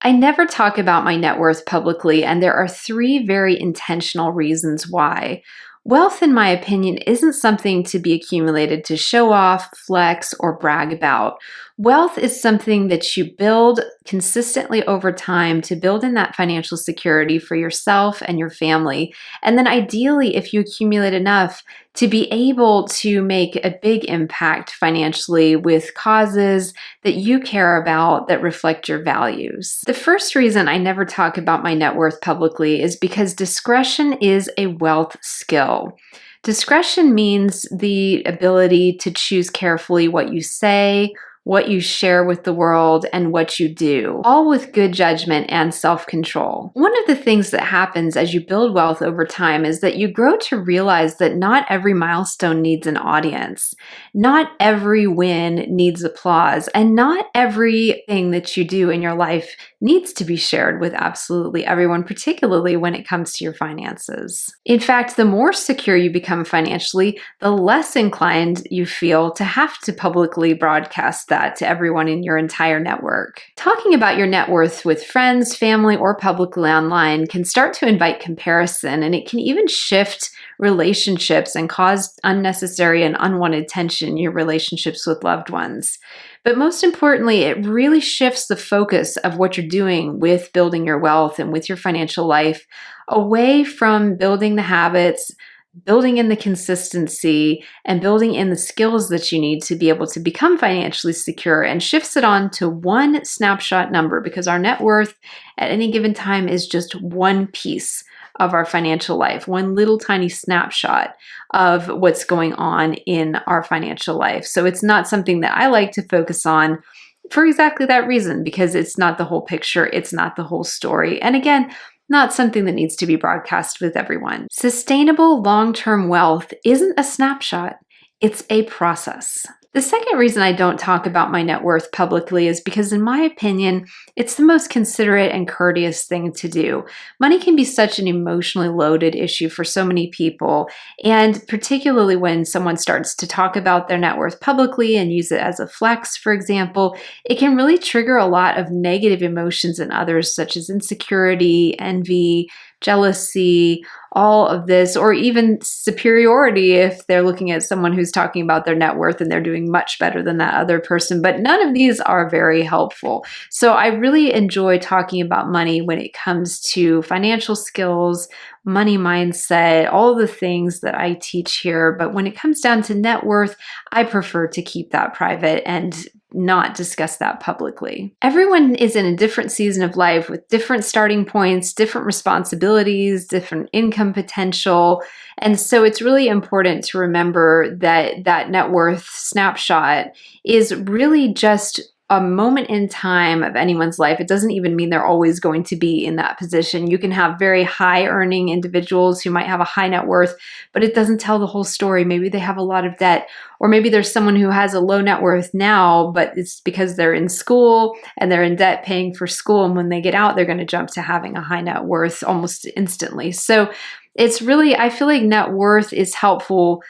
I never talk about my net worth publicly, and there are three very intentional reasons why. Wealth, in my opinion, isn't something to be accumulated to show off, flex, or brag about. Wealth is something that you build consistently over time to build in that financial security for yourself and your family. And then, ideally, if you accumulate enough, to be able to make a big impact financially with causes that you care about that reflect your values. The first reason I never talk about my net worth publicly is because discretion is a wealth skill. Discretion means the ability to choose carefully what you say, what you share with the world, and what you do, all with good judgment and self-control. One of the things that happens as you build wealth over time is that you grow to realize that not every milestone needs an audience. Not every win needs applause, and not everything that you do in your life needs to be shared with absolutely everyone, particularly when it comes to your finances. In fact, the more secure you become financially, the less inclined you feel to have to publicly broadcast that to everyone in your entire network. Talking about your net worth with friends, family, or publicly online can start to invite comparison, and it can even shift relationships and cause unnecessary and unwanted tension in your relationships with loved ones. But most importantly, it really shifts the focus of what you're doing with building your wealth and with your financial life away from building the habits, building in the consistency, and building in the skills that you need to be able to become financially secure, and shifts it on to one snapshot number, because our net worth at any given time is just one piece of our financial life, one little tiny snapshot of what's going on in our financial life. So it's not something that I like to focus on for exactly that reason, because it's not the whole picture, it's not the whole story. And again, not something that needs to be broadcast with everyone. Sustainable long-term wealth isn't a snapshot, it's a process. The second reason I don't talk about my net worth publicly is because, in my opinion, it's the most considerate and courteous thing to do. Money can be such an emotionally loaded issue for so many people, and particularly when someone starts to talk about their net worth publicly and use it as a flex, for example, it can really trigger a lot of negative emotions in others, such as insecurity, envy, jealousy, all of this, or even superiority if they're looking at someone who's talking about their net worth and they're doing much better than that other person. But none of these are very helpful. So I really enjoy talking about money when it comes to financial skills, money mindset, all the things that I teach here. But when it comes down to net worth, I prefer to keep that private and not discuss that publicly. Everyone is in a different season of life with different starting points, different responsibilities, different income potential. And so it's really important to remember that that net worth snapshot is really just a moment in time of anyone's life. It doesn't even mean they're always going to be in that position. You can have very high earning individuals who might have a high net worth, but it doesn't tell the whole story. Maybe they have a lot of debt, or maybe there's someone who has a low net worth now, but it's because they're in school and they're in debt paying for school. And when they get out, they're going to jump to having a high net worth almost instantly. So it's really, I feel like net worth is helpful.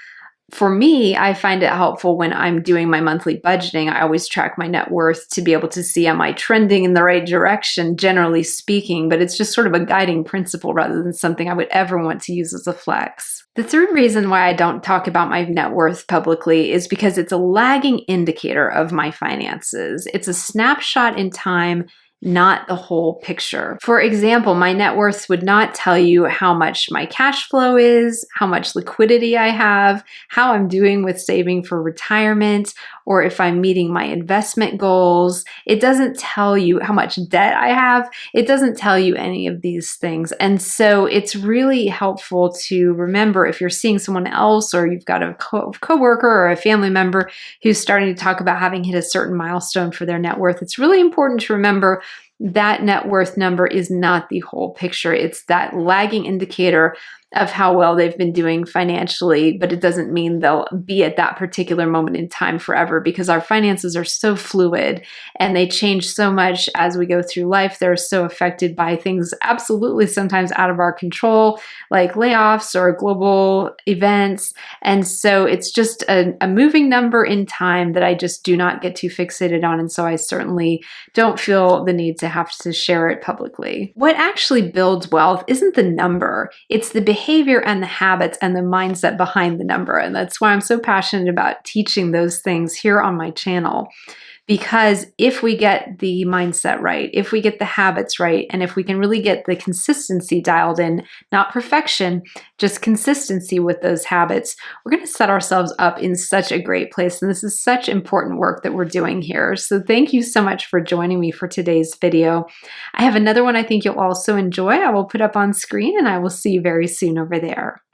For me, I find it helpful when I'm doing my monthly budgeting. I always track my net worth to be able to see, am I trending in the right direction, generally speaking, but it's just sort of a guiding principle rather than something I would ever want to use as a flex. The third reason why I don't talk about my net worth publicly is because it's a lagging indicator of my finances. It's a snapshot in time, not the whole picture. For example, my net worth would not tell you how much my cash flow is, how much liquidity I have, how I'm doing with saving for retirement, or if I'm meeting my investment goals. It doesn't tell you how much debt I have. It doesn't tell you any of these things. And so it's really helpful to remember, if you're seeing someone else, or you've got a coworker or a family member who's starting to talk about having hit a certain milestone for their net worth, it's really important to remember that net worth number is not the whole picture. It's that lagging indicator of how well they've been doing financially, but it doesn't mean they'll be at that particular moment in time forever, because our finances are so fluid and they change so much as we go through life. They're so affected by things absolutely sometimes out of our control, like layoffs or global events. And so it's just a moving number in time that I just do not get too fixated on. And so I certainly don't feel the need to have to share it publicly. What actually builds wealth isn't the number, it's the behavior and the habits and the mindset behind the number. And that's why I'm so passionate about teaching those things here on my channel. Because if we get the mindset right, if we get the habits right, and if we can really get the consistency dialed in, not perfection, just consistency with those habits, we're going to set ourselves up in such a great place. And this is such important work that we're doing here. So thank you so much for joining me for today's video. I have another one I think you'll also enjoy. I will put up on screen, and I will see you very soon over there.